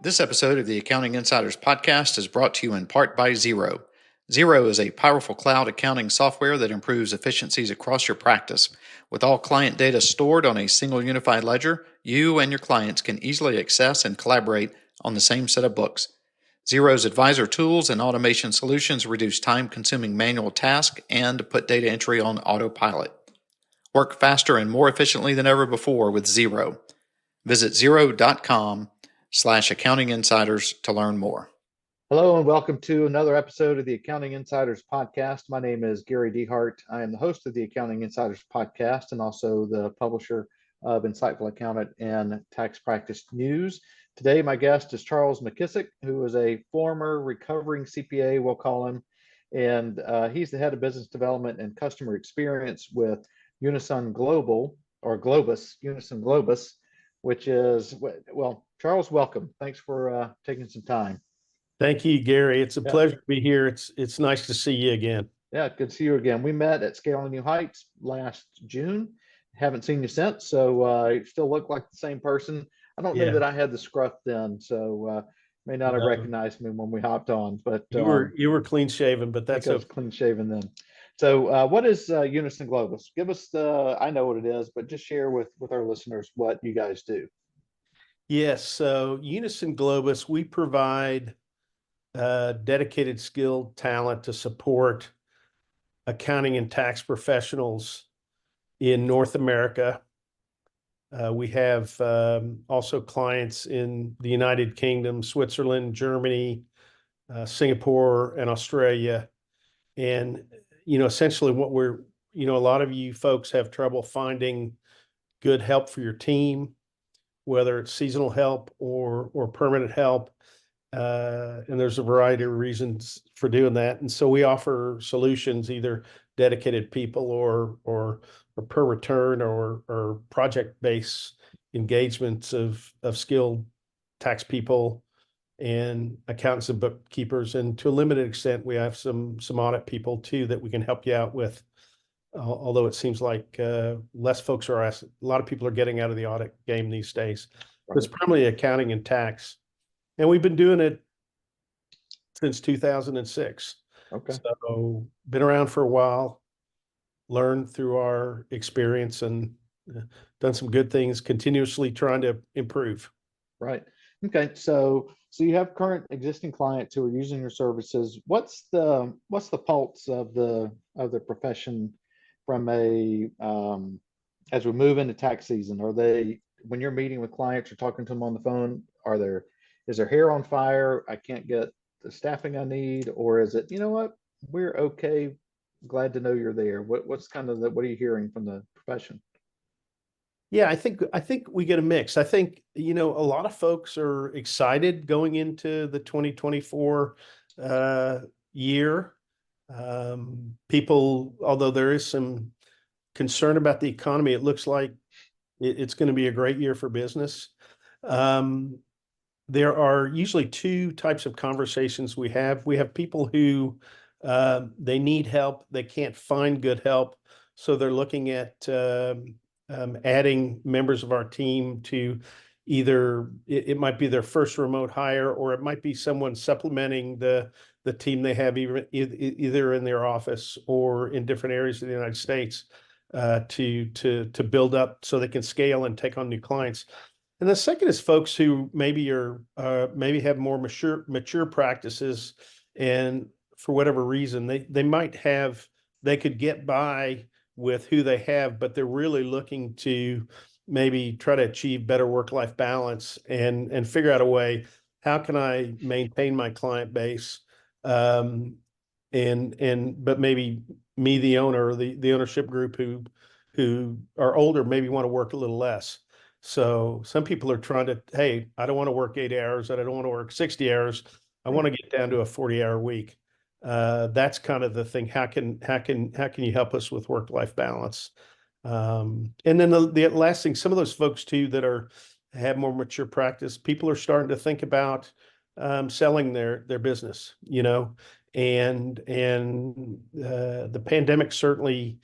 This episode of the Accounting Insiders podcast is brought to you in part by Xero. Xero is a powerful cloud accounting software that improves efficiencies across your practice. With all client data stored on a single unified ledger, you and your clients can easily access and collaborate on the same set of books. Xero's advisor tools and automation solutions reduce time-consuming manual tasks and put data entry on autopilot. Work faster and more efficiently than ever before with Xero. Visit xero.com/accounting insiders to learn more. Hello and welcome to another episode of the Accounting Insiders podcast. My name is Gary Dehart. I am the host of the Accounting Insiders podcast and also the publisher of Insightful Accountant and Tax Practice News. Today, my guest is Charles McKissick, who is a former recovering CPA, we'll call him, and he's the head of business development and customer experience with Unison Global, or Globus, Unison Globus, which is, well, Charles, welcome. Thanks for taking some time. Thank you, Gary. It's a pleasure to be here. It's nice to see you again. Yeah, good to see you again. We met at Scaling New Heights last June. Haven't seen you since, so you still look like the same person. I don't know that I had the scruff then, so may not have recognized me when we hopped on. But you were clean shaven, but that's okay. Clean shaven then. So what is Unison Globus? Give us I know what it is, but just share with our listeners what you guys do. Yes, so Unison Globus, we provide dedicated skilled talent to support accounting and tax professionals in North America. We have also clients in the United Kingdom, Switzerland, Germany, Singapore, and Australia. And, essentially what we're, a lot of you folks have trouble finding good help for your team, whether it's seasonal help or permanent help. And there's a variety of reasons for doing that. And so we offer solutions, either dedicated people or per return or project-based engagements of skilled tax people and accountants and bookkeepers. And to a limited extent, we have some audit people too that we can help you out with. Although it seems like less folks are asked, a lot of people are getting out of the audit game these days. Right. It's primarily accounting and tax. And we've been doing it since 2006. Okay. So been around for a while, learned through our experience and done some good things, continuously trying to improve. Right. Okay. So you have current existing clients who are using your services. What's the pulse of the profession from as we move into tax season? Are they, when you're meeting with clients or talking to them on the phone, is their hair on fire? I can't get the staffing I need, or is it, we're okay. Glad to know you're there. What's kind of what are you hearing from the profession? Yeah, I think we get a mix. I think, a lot of folks are excited going into the 2024 year. People, although there is some concern about the economy, it looks like it's going to be a great year for business. There are usually two types of conversations we have. We have people who they need help. They can't find good help. So they're looking at adding members of our team to either, it might be their first remote hire, or it might be someone supplementing the team they have either in their office or in different areas of the United States to build up so they can scale and take on new clients. And the second is folks who maybe have more mature practices, and for whatever reason they could get by with who they have, but they're really looking to maybe try to achieve better work-life balance and figure out a way, how can I maintain my client base, but maybe me, the owner, or the ownership group who are older, maybe want to work a little less. So some people are trying to, hey, I don't want to work 8 hours, and I don't want to work 60 hours. I want to get down to a 40-hour week. That's kind of the thing. How can you help us with work-life balance? And then the last thing, some of those folks too that have more mature practice, people are starting to think about selling their business, and the pandemic certainly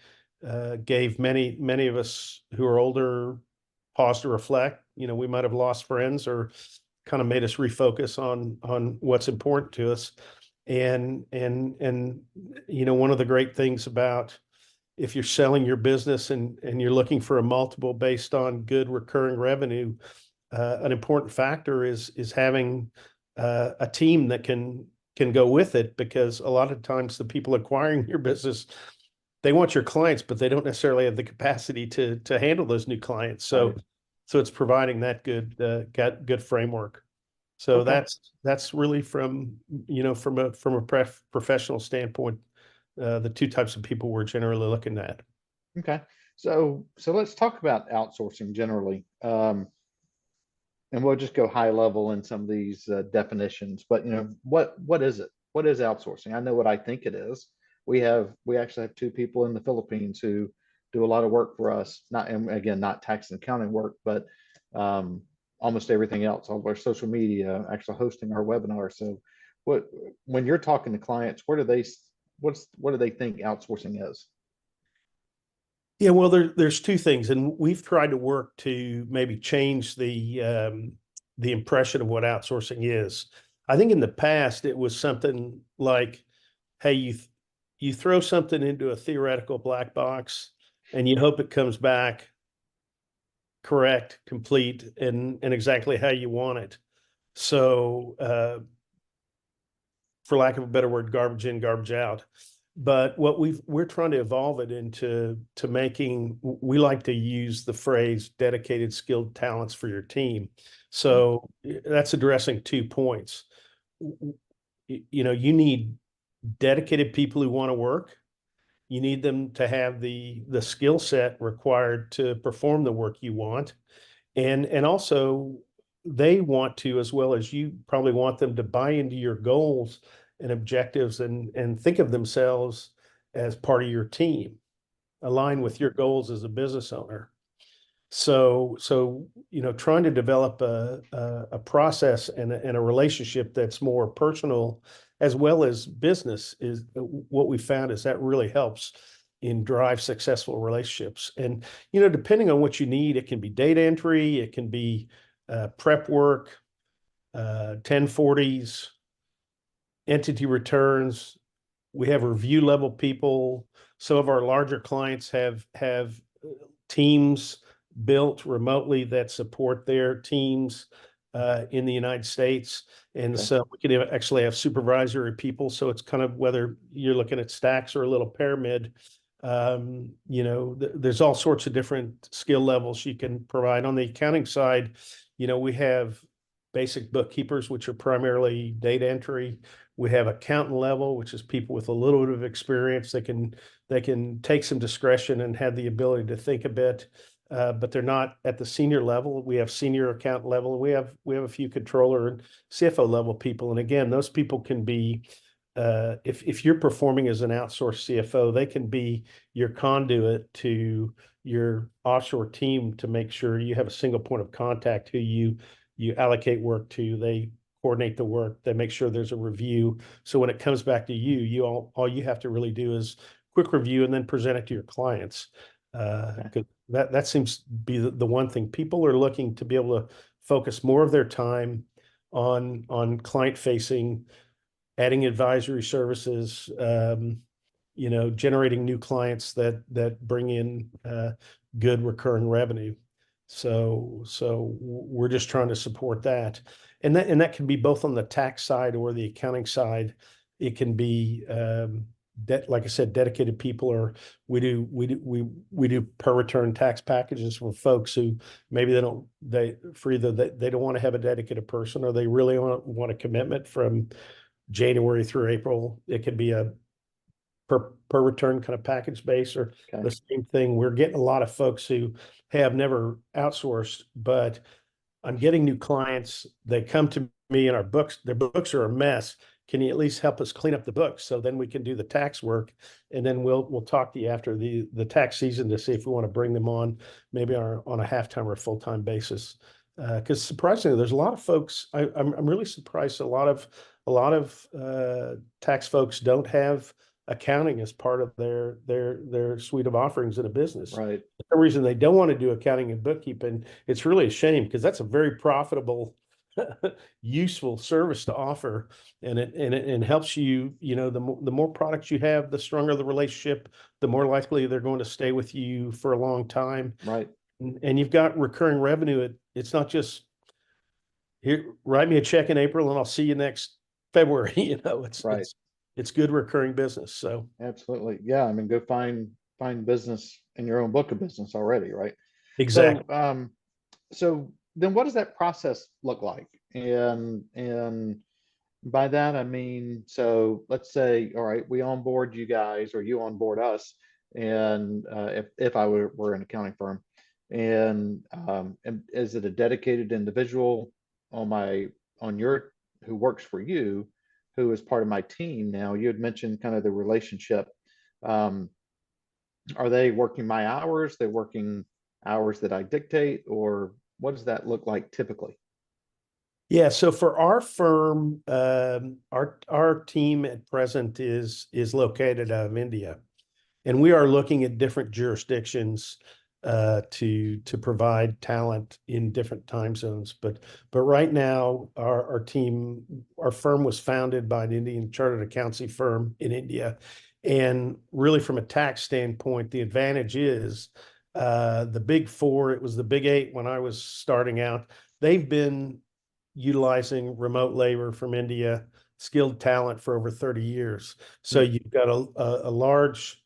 gave many of us who are older pause to reflect. We might have lost friends or kind of made us refocus on what's important to us. And one of the great things about if you're selling your business and you're looking for a multiple based on good recurring revenue, an important factor is having a team that can go with it, because a lot of times the people acquiring your business, they want your clients, but they don't necessarily have the capacity to handle those new clients. So Right. so it's providing that good framework. So Okay. that's really from a professional standpoint, the two types of people we're generally looking at. Okay. So let's talk about outsourcing generally. And we'll just go high level in some of these definitions. But what is it? What is outsourcing? I know what I think it is. We actually have two people in the Philippines who do a lot of work for us. Not, and again, not tax and accounting work, but almost everything else. All of our social media, actually hosting our webinar. So, when you're talking to clients, what do they think outsourcing is? Yeah, well, there's two things, and we've tried to work to maybe change the impression of what outsourcing is. I think in the past it was something like, hey, you throw something into a theoretical black box, and you hope it comes back correct, complete, and exactly how you want it. So, for lack of a better word, garbage in, garbage out. But what we're trying to evolve it into making, we like to use the phrase dedicated skilled talents for your team. So that's addressing 2 points. You need dedicated people who want to work. You need them to have the skill set required to perform the work you want. And also they want to, as well as you probably want them to buy into your goals and objectives and think of themselves as part of your team, align with your goals as a business owner. So trying to develop a process and a relationship that's more personal as well as business is what we found is that really helps in drive successful relationships. And depending on what you need, it can be data entry, it can be prep work, 1040s, entity returns. We have review level people. Some of our larger clients have teams built remotely that support their teams in the United States. And Okay. so we can actually have supervisory people. So it's kind of whether you're looking at stacks or a little pyramid. There's all sorts of different skill levels you can provide. On the accounting side, we have basic bookkeepers, which are primarily data entry. We have accountant level, which is people with a little bit of experience. They can take some discretion and have the ability to think a bit, but they're not at the senior level. We have senior accountant level, and we have a few controller and CFO level people. And again, those people can be, if you're performing as an outsourced CFO, they can be your conduit to your offshore team to make sure you have a single point of contact who you allocate work to. They coordinate the work. They make sure there's a review. So when it comes back to you, all you have to really do is quick review and then present it to your clients. Because that seems to be the one thing. People are looking to be able to focus more of their time on client facing, adding advisory services, generating new clients that bring in good recurring revenue. So we're just trying to support that. And that can be both on the tax side or the accounting side. It can be like I said, dedicated people, or we do per return tax packages for folks who maybe they don't want to have a dedicated person, or they really want a commitment from January through April. It could be a per return kind of package base, or Okay. the same thing. We're getting a lot of folks who have never outsourced, but I'm getting new clients. They come to me and their books are a mess. Can you at least help us clean up the books? So then we can do the tax work, and then we'll talk to you after the tax season to see if we want to bring them on, maybe on a half-time or full-time basis. Because surprisingly, there's a lot of folks. I'm really surprised. A lot of tax folks don't have accounting as part of their their suite of offerings in a business. Right. For some reason they don't want to do accounting and bookkeeping. It's really a shame because that's a very profitable, useful service to offer, and it helps you. You know, the more products you have, the stronger the relationship, the more likely they're going to stay with you for a long time. Right. And you've got recurring revenue. It's not just here, write me a check in April and I'll see you next February. You know, Right. it's good recurring business. So Absolutely. Yeah. I mean, go find business in your own book of business already, right? exactly. So then what does that process look like? And by that I mean, so let's say, all right, we onboard you guys or you onboard us, and if I were an accounting firm, and is it a dedicated individual on my on your who works for you, who is part of my team? Now you had mentioned kind of the relationship. Um, are they working my hours? They're working hours that I dictate, or what does that look like typically? Yeah, so for our firm, our team at present is located out of India, and we are looking at different jurisdictions to provide talent in different time zones. But right now, our firm was founded by an Indian chartered accountancy firm in India, and really from a tax standpoint, the advantage is the big four. It was the big eight when I was starting out. They've been utilizing remote labor from India, skilled talent for over 30 years. So Hmm. you've got a large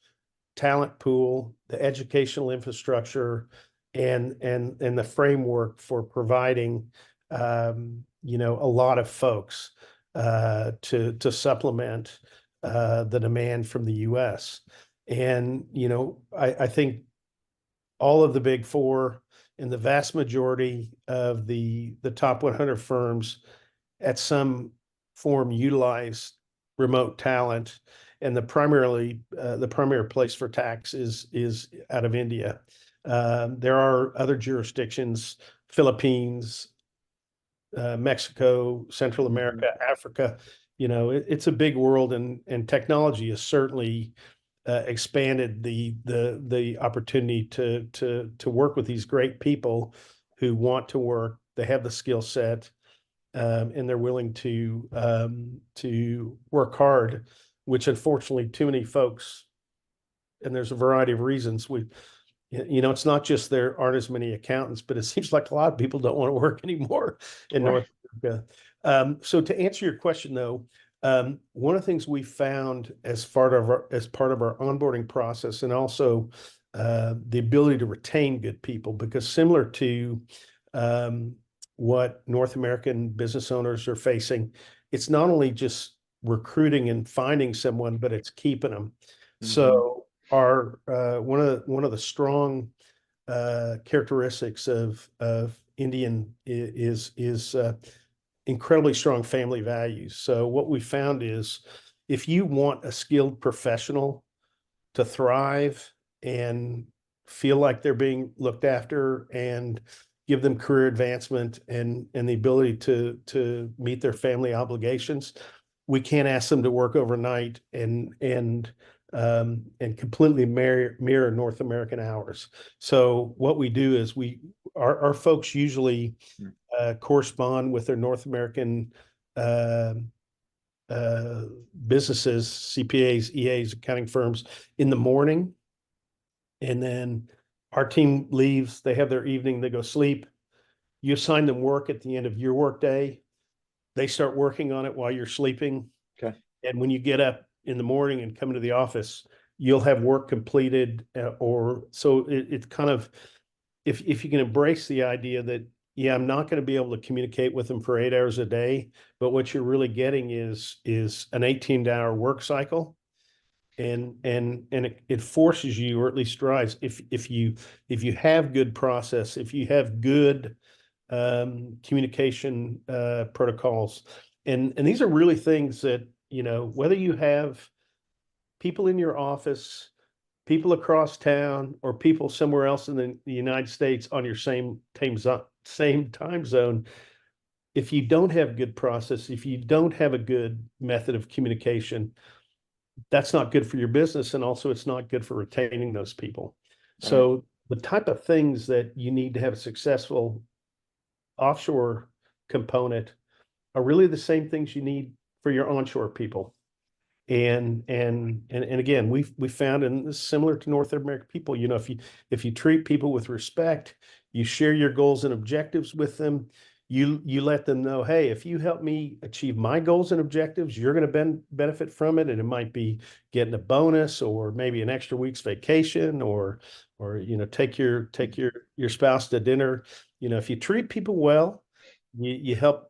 talent pool, the educational infrastructure, and the framework for providing a lot of folks to supplement the demand from the U.S. And I think all of the big four and the vast majority of the top 100 firms at some form utilize remote talent, and the primary place for tax is out of India. There are other jurisdictions, Philippines, Mexico, Central Hmm. America, Africa. It's a big world, and technology has certainly expanded the opportunity to work with these great people who want to work. They have the skill set, and they're willing to work hard, which unfortunately too many folks, and there's a variety of reasons. It's not just there aren't as many accountants, but it seems like a lot of people don't want to work anymore in Right. North America. So to answer your question, though, one of the things we found as part of our onboarding process, and also the ability to retain good people, because similar to um, what North American business owners are facing, it's not only just recruiting and finding someone, but it's keeping them. Hmm. So our one of the strong characteristics of Indian is incredibly strong family values. So what we found is if you want a skilled professional to thrive and feel like they're being looked after and give them career advancement and the ability to meet their family obligations, we can't ask them to work overnight and completely mirror North American hours. So what we do is our folks usually correspond with their North American uh, uh, businesses, CPAs, EAs, accounting firms in the morning, and then our team leaves. They have their evening. They go sleep. You assign them work at the end of your workday. They start working on it while you're sleeping. Okay. And when you get up in the morning and come into the office, you'll have work completed, or so it's kind of, if you can embrace the idea that, yeah, I'm not going to be able to communicate with them for 8 hours a day, but what you're really getting is an 18-hour work cycle. And it forces you, or at least drives, if you have good process, if you have good communication protocols, and these are really things that, whether you have people in your office, people across town, or people somewhere else in the United States on your same time zone, if you don't have good process, if you don't have a good method of communication, that's not good for your business. And also it's not good for retaining those people. Right. So the type of things that you need to have a successful offshore component are really the same things you need for your onshore people. And again, we found, and this is similar to North American people, if you treat people with respect, you share your goals and objectives with them, you let them know, hey, if you help me achieve my goals and objectives, you're going to benefit from it. And it might be getting a bonus or maybe an extra week's vacation or take your spouse to dinner. If you treat people well, you help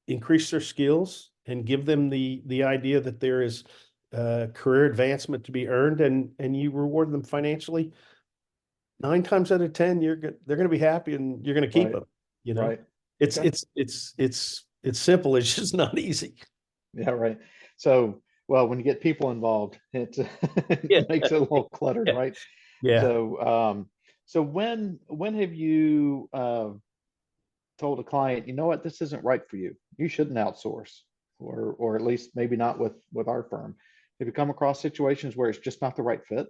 increase their skills and give them the idea that there is career advancement to be earned, and you reward them financially. 9 times out of 10, they're going to be happy, and you're going to keep Right. them. Right. It's Okay. it's simple. It's just not easy. Yeah, right. So, well, when you get people involved, Yeah, it makes it a little cluttered, yeah, right? yeah. So when have you told a client, you know what, this isn't right for you. You shouldn't outsource, or at least maybe not with our firm. Have you come across situations where it's just not the right fit?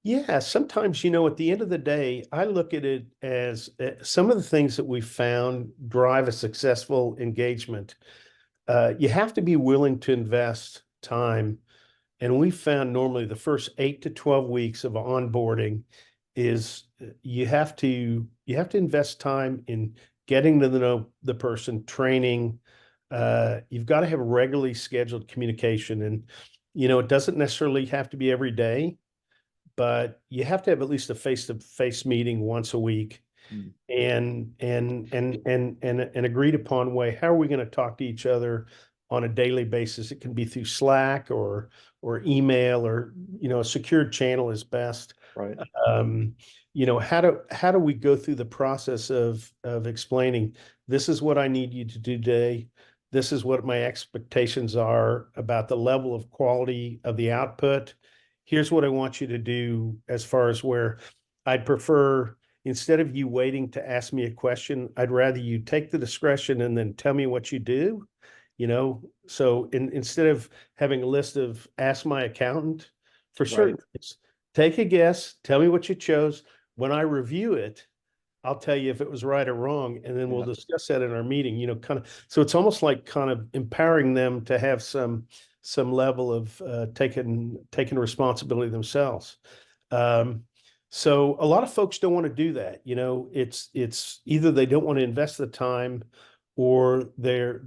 Yeah, sometimes, at the end of the day, I look at it as some of the things that we found drive a successful engagement. You have to be willing to invest time. And we found normally the first 8 to 12 weeks of onboarding is you have to invest time in getting to know the person, training. You've got to have regularly scheduled communication, and it doesn't necessarily have to be every day, but you have to have at least a face-to-face meeting once a week Mm. and an agreed upon way. How are we going to talk to each other on a daily basis? It can be through Slack or email, or a secured channel is best. Right. Um, how do we go through the process of explaining, this is what I need you to do today. This is what my expectations are about the level of quality of the output. Here's what I want you to do, as far as where I'd prefer, instead of you waiting to ask me a question, I'd rather you take the discretion and then tell me what you do. So instead of having a list of ask my accountant for Right. certain things, take a guess, tell me what you chose. When I review it, I'll tell you if it was right or wrong, and then we'll Yeah. discuss that in our meeting, kind of. So it's almost like kind of empowering them to have some level of taking responsibility themselves. Um, so a lot of folks don't want to do that. It's either they don't want to invest the time, or they're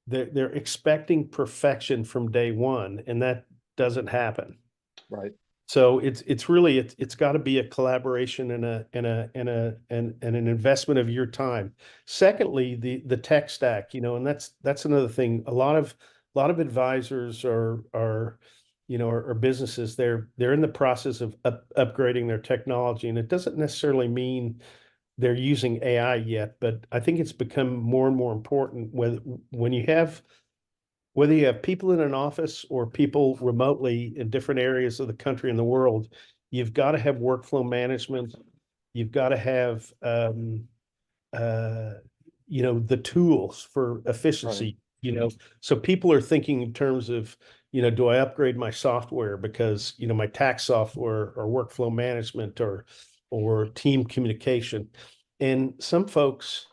expecting perfection from day one, and that doesn't happen. Right. So it's got to be a collaboration and an investment of your time. Secondly, the tech stack, and that's another thing. A lot of advisors are businesses. They're in the process of upgrading their technology, and it doesn't necessarily mean they're using AI yet, but I think it's become more and more important when you have whether you have people in an office or people remotely in different areas of the country and the world, you've got to have workflow management. You've got to have, uh, the tools for Right. efficiency, so people are thinking in terms of, do I upgrade my software because, my tax software or workflow management or team communication. And some folks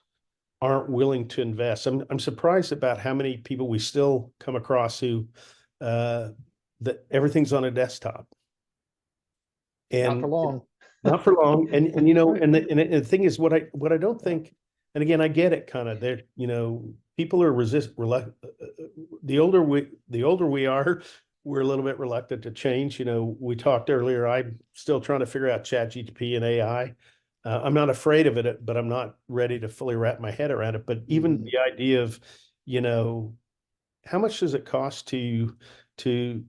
aren't willing to invest. I'm surprised about how many people we still come across who uh, that everything's on a desktop, Not for and long. not for long. And Right. the thing is, what I don't think, and again, I get it kind of there. People are the older we are, we're a little bit reluctant to change. We talked earlier. I'm still trying to figure out ChatGPT and AI. I'm not afraid of it, but I'm not ready to fully wrap my head around it. But even Mhm. the idea of, you know, how much does it cost to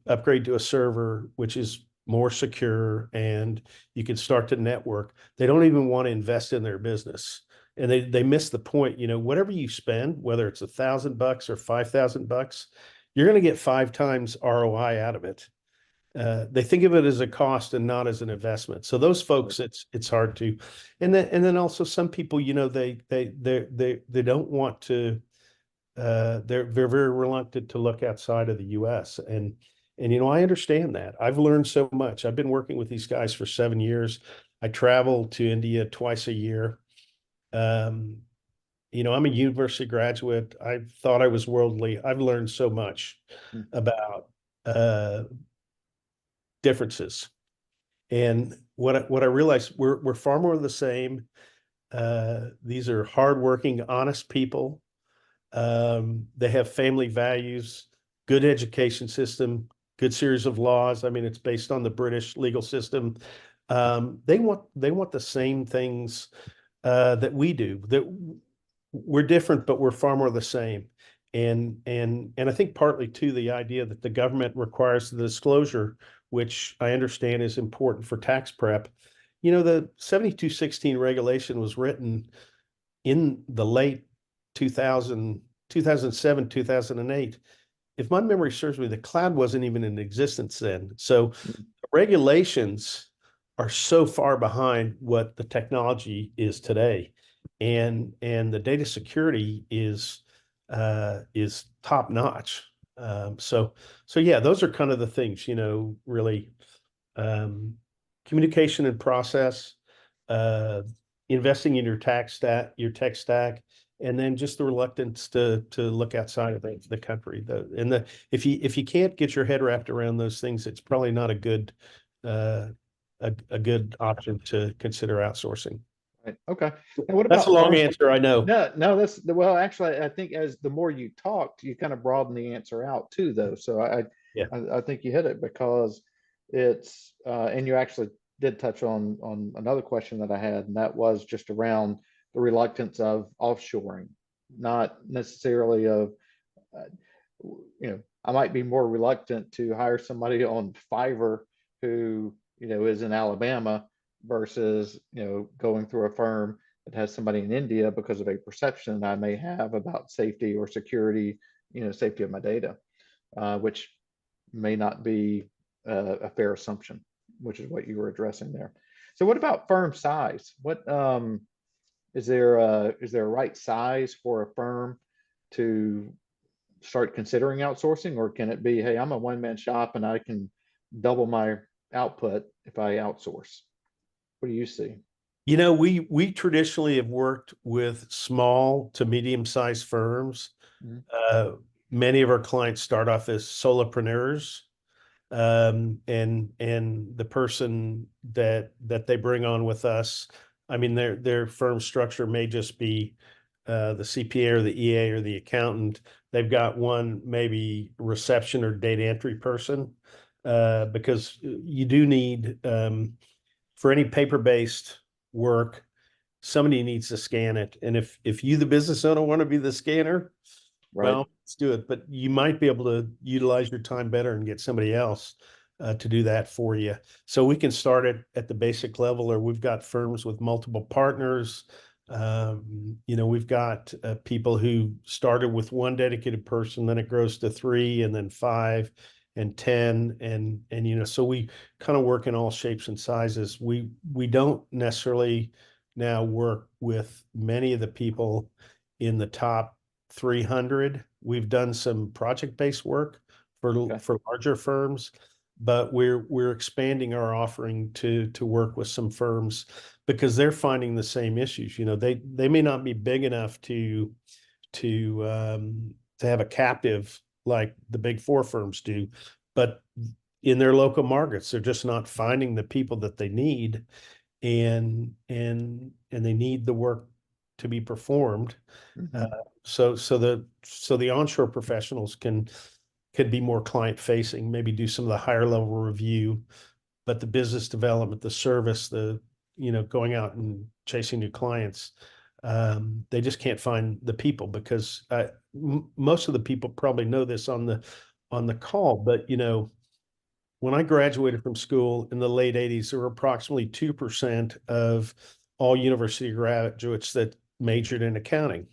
upgrade to a server which is more secure and you can start to network? They don't even want to invest in their business. And they miss the point, whatever you spend, whether it's $1,000 or $5,000, you're going to get 5 times ROI out of it. They think of it as a cost and not as an investment. So those Right. folks, it's hard to, and then also some people, they don't want to they're very reluctant to look outside of the US. And I understand that. I've learned so much. I've been working with these guys for 7 years. I travel to India twice a year. Um, I'm a university graduate. I thought I was worldly. I've learned so much Mm. about differences. And what I realized, we're far more the same. These are hardworking, honest people. They have family values, good education system, good series of laws. I mean, it's based on the British legal system. They want the same things that we do. That we're different, but we're far more the same. And I think partly too the idea that the government requires the disclosure, which I understand is important for tax prep. The 7216 regulation was written in the late 2000, 2007, 2008. If my memory serves me, the cloud wasn't even in existence then. So Mm. regulations are so far behind what the technology is today. And the data security is top notch. So yeah, those are kind of the things, really um, communication and process, uh, investing in your tech stack, and then just the reluctance to look outside of the country. If you can't get your head wrapped around those things, it's probably not uh, a good option to consider outsourcing. Right. Okay. And what That's a about long firm? answer, I know. No, no, that's well, actually, I think as the more you talked, you kind of broaden the answer out too, though. So Yeah. I think you hit it because it's and you actually did touch on another question that I had, and that was just around the reluctance of offshoring, not necessarily of uh, I might be more reluctant to hire somebody on Fiverr who, is in Alabama versus, going through a firm that has somebody in India because of a perception I may have about safety or security, safety of my data, which may not be a fair assumption, which is what you were addressing there. So what about firm size? What is there a right size for a firm to start considering outsourcing, or can it be, hey, I'm a one-man shop and I can double my output if I outsource? What do you see? We traditionally have worked with small to medium-sized firms. Mhm. Uh, Many of our clients start off as solopreneurs, and the person that they bring on with us, I mean, their firm structure may just be the CPA or the EA or the accountant. They've got one maybe reception or data entry person, because you do need, for any paper-based work, somebody needs to scan it. And if you, the business owner, want to be the scanner, Right. well, let's do it. But you might be able to utilize your time better and get somebody else to do that for you. So we can start it at the basic level, or we've got firms with multiple partners. We've got people who started with one dedicated person, then it grows to 3, and then 5 and 10, and so we kind of work in all shapes and sizes. We don't necessarily now work with many of the people in the top 300. We've done some project-based work Okay. for larger firms, but we're expanding our offering to work with some firms because they're finding the same issues. They may not be big enough to have a captive like the big four firms do, but in their local markets, they're just not finding the people that they need, and they need the work to be performed. Uh, Mhm. so the onshore professionals could be more client facing, maybe do some of the higher level review, but the business development, the service, going out and chasing new clients, they just can't find the people because most of the people probably know this on the call, but when I graduated from school in the late 80s, there were approximately 2% of all university graduates that majored in accounting.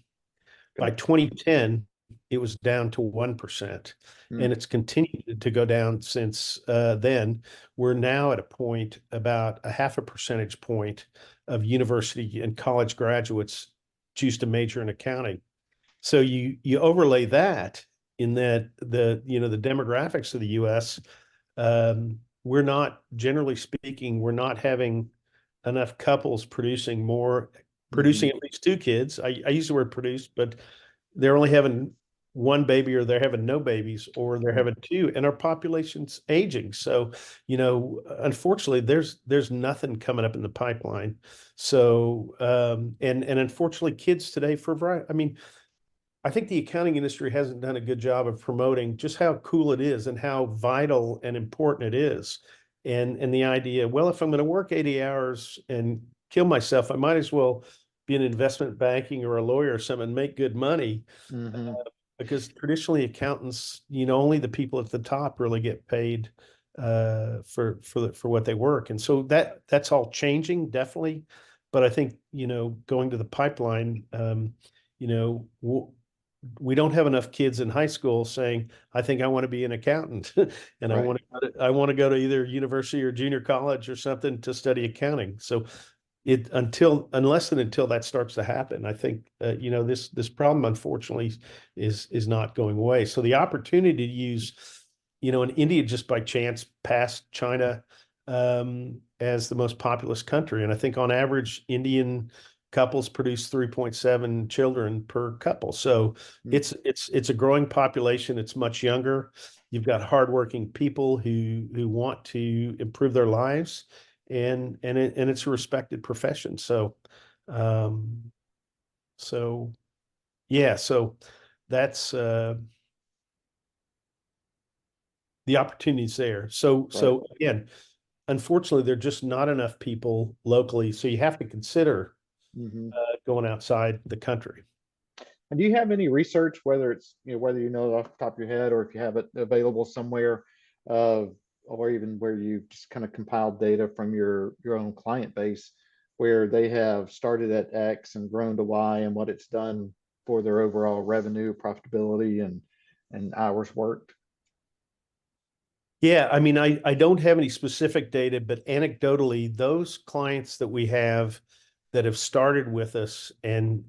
By Okay. 2010, it was down to 1%, and Mm. it's continued to go down since then. We're now at a point about a half a percentage point of university and college graduates choose to major in accounting. So you overlay that in that the demographics of the U.S. We're not, generally speaking, we're not having enough couples producing at least two kids. I use the word produce, but they're only having one baby, or they're having no babies, or they're having two, and our population's aging. So, unfortunately, there's nothing coming up in the pipeline. So, and unfortunately, kids today, for a variety, I mean, I think the accounting industry hasn't done a good job of promoting just how cool it is and how vital and important it is. And the idea, well, if I'm going to work 80 hours and kill myself, I might as well be in investment banking or a lawyer or something and make good money. Mm-hmm. Because traditionally accountants, only the people at the top really get paid for what they work. And so that's all changing, definitely. But I think, going to the pipeline, you know, we don't have enough kids in high school saying, I think I want to be an accountant and Right. I want to go to either university or junior college or something to study accounting. So unless that starts to happen, I think this problem, unfortunately, is not going away. So the opportunity to use, in India, just by chance passed China as the most populous country, and I think on average Indian couples produce 3.7 children per couple. So it's a growing population. It's much younger. You've got hardworking people who want to improve their lives, and it's a respected profession. So, so yeah, so that's the opportunities there. So Right. again, unfortunately, there are just not enough people locally. So you have to consider Mm-hmm. going outside the country. And do you have any research, whether it's, whether you know it off the top of your head or if you have it available somewhere, uh, or even where you just kind of compiled data from your own client base, where they have started at X and grown to Y, and what it's done for their overall revenue, profitability, and hours worked? Yeah, I mean, I don't have any specific data, but anecdotally, those clients that we have that have started with us and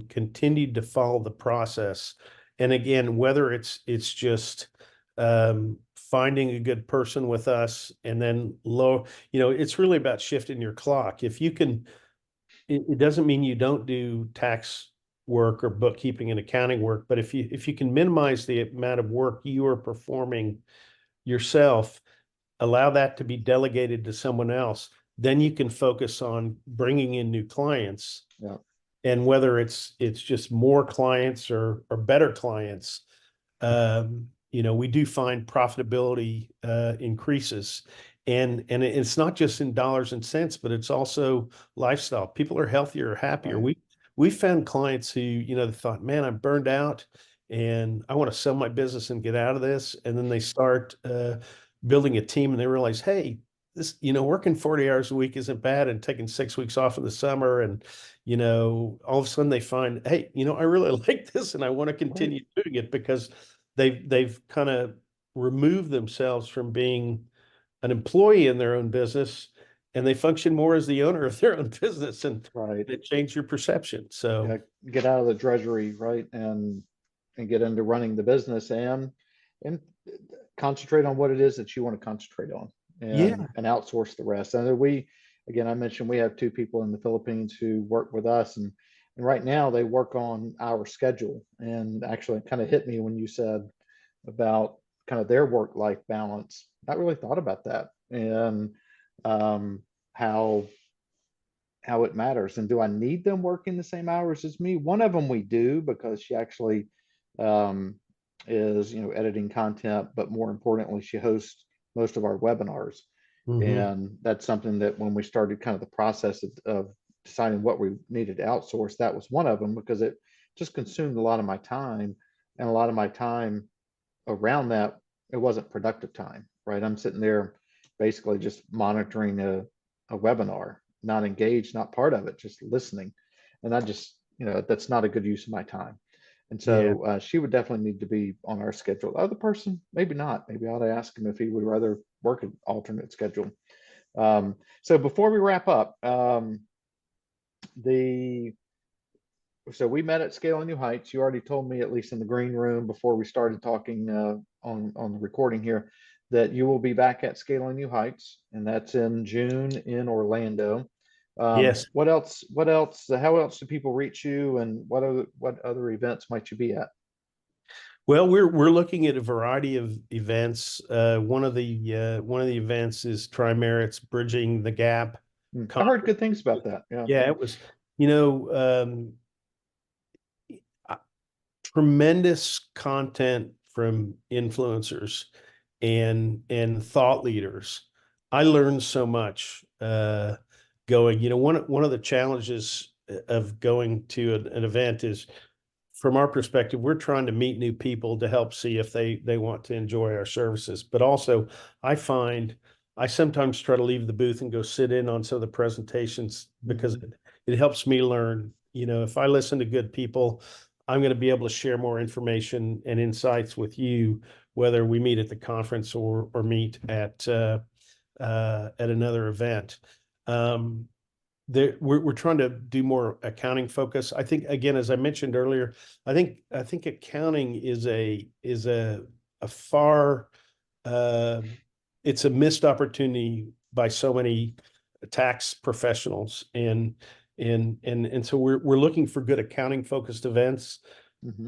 continued to follow the process, and again, whether it's just finding a good person with us, and then it's really about shifting your clock. If you can, it doesn't mean you don't do tax work or bookkeeping and accounting work, but if you can minimize the amount of work you are performing yourself, allow that to be delegated to someone else, then you can focus on bringing in new clients. Yeah. And whether it's just more clients or better clients, we do find profitability increases. And it's not just in dollars and cents, but it's also lifestyle. People are healthier, happier. Right. We found clients who, they thought, man, I'm burned out and I want to sell my business and get out of this. And then they start building a team, and they realize, hey, this, working 40 hours a week isn't bad, and taking 6 weeks off in the summer. And, all of a sudden they find, hey, I really like this and I want to continue doing it, because they've kind of removed themselves from being an employee in their own business, and they function more as the owner of their own business, and Right. it changed your perception. So Yeah, get out of the drudgery, right, and get into running the business, and concentrate on what it is that you want to concentrate on, yeah. and outsource the rest. And again, I mentioned we have two people in the Philippines who work with us, and right now they work on our schedule. And actually, it kind of hit me when you said about kind of their work-life balance. Not really thought about that, and um, how it matters. And do I need them working the same hours as me? One of them we do, because she actually um, is, editing content, but more importantly, she hosts most of our webinars. Mhm. And that's something that when we started kind of the process of deciding what we needed to outsource, that was one of them, because it just consumed a lot of my time, and a lot of my time around that, it wasn't productive time, right? I'm sitting there basically just monitoring a webinar, not engaged, not part of it, just listening. And I just, that's not a good use of my time. And Yeah. so she would definitely need to be on our schedule. The other person, maybe not. Maybe I ought to ask him if he would rather work an alternate schedule. So before we wrap up, the so we met at Scale New Heights. You already told me, at least in the green room before we started talking on the recording here, that you will be back at Scale New Heights, and that's in June in Orlando. Yes. What else? What else? How else do people reach you, and what other events might you be at? Well, we're looking at a variety of events. One of the events is Tri-Merit's Bridging the Gap I heard conference. good things about that. Yeah. Yeah, it was, you know, tremendous content from influencers and thought leaders. I learned so much going. One of the challenges of going to an event is, from our perspective, we're trying to meet new people to help see if they want to enjoy our services. But also, I find I sometimes try to leave the booth and go sit in on some of the presentations because it helps me learn. If I listen to good people, I'm going to be able to share more information and insights with you, whether we meet at the conference or meet at another event. We're trying to do more accounting focus. I think, again, as I mentioned earlier, I think accounting is a far it's a missed opportunity by so many tax professionals, and so we're looking for good accounting focused events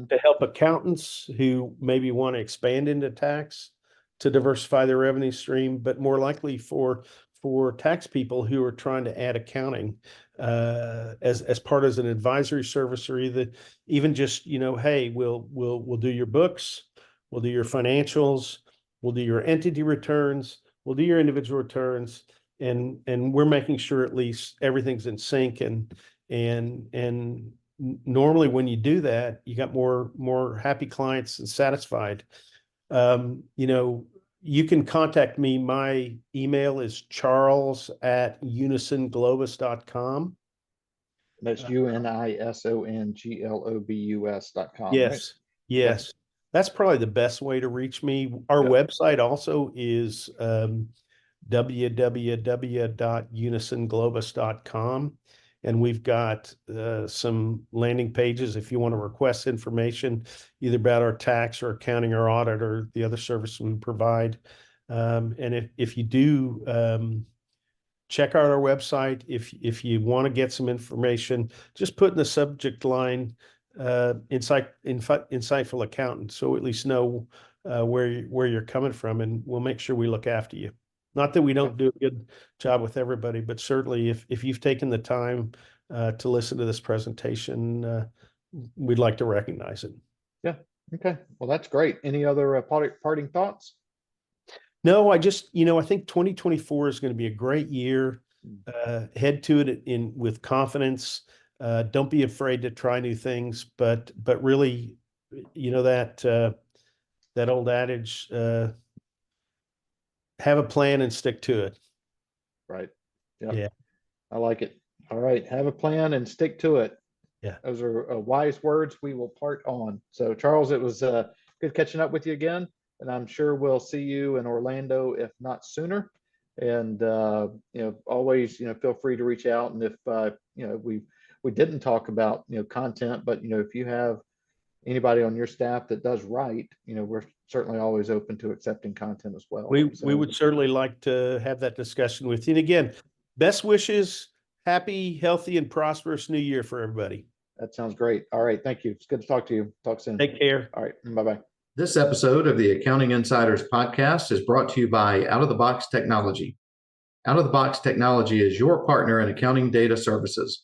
to help accountants who maybe want to expand into tax to diversify their revenue stream, but more likely for tax people who are trying to add accounting as part of an advisory service, or even just, hey, we'll do your books, we'll do your financials, we'll do your entity returns, we'll do your individual returns, and we're making sure at least everything's in sync, and normally when you do that, you got more happy clients and satisfied. You can contact me. My email is charles@unisonglobus.com. That's UNISONGLOBUS.com, right? Yes. Yes. That's probably the best way to reach me. Our website also is www.unisonglobus.com. And we've got some landing pages if you want to request information, either about our tax or accounting or audit or the other services we provide. And if you do check out our website, if you want to get some information, just put in the subject line insightful accountant, so at least know where you're coming from, and we'll make sure we look after you. Not that we don't do a good job with everybody, but certainly if you've taken the time to listen to this presentation, we'd like to recognize it. Yeah. Okay. Well, that's great. Any other parting thoughts? No, I think 2024 is going to be a great year. Head to it with confidence. Don't be afraid to try new things, but really, that old adage, have a plan and stick to it. Right. Yeah. I like it. All right. Have a plan and stick to it. Yeah. Those are wise words we will part on. So, Charles, it was good catching up with you again, and I'm sure we'll see you in Orlando, if not sooner. And always, feel free to reach out. And if we didn't talk about content, but if you have anybody on your staff that does write, we're certainly always open to accepting content as well. We would certainly like to have that discussion with you. And again, best wishes, happy, healthy, and prosperous new year for everybody. That sounds great. All right. Thank you. It's good to talk to you. Talk soon. Take care. All right. Bye-bye. This episode of the Accounting Insiders podcast is brought to you by Out of the Box Technology. Out of the Box Technology is your partner in accounting data services.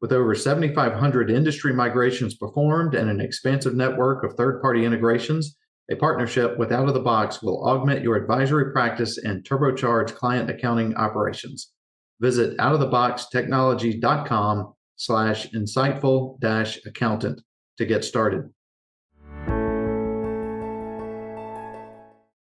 With over 7,500 industry migrations performed and an expansive network of third-party integrations, a partnership with Out of the Box will augment your advisory practice and turbocharge client accounting operations. Visit outoftheboxtechnology.com/insightful-accountant to get started.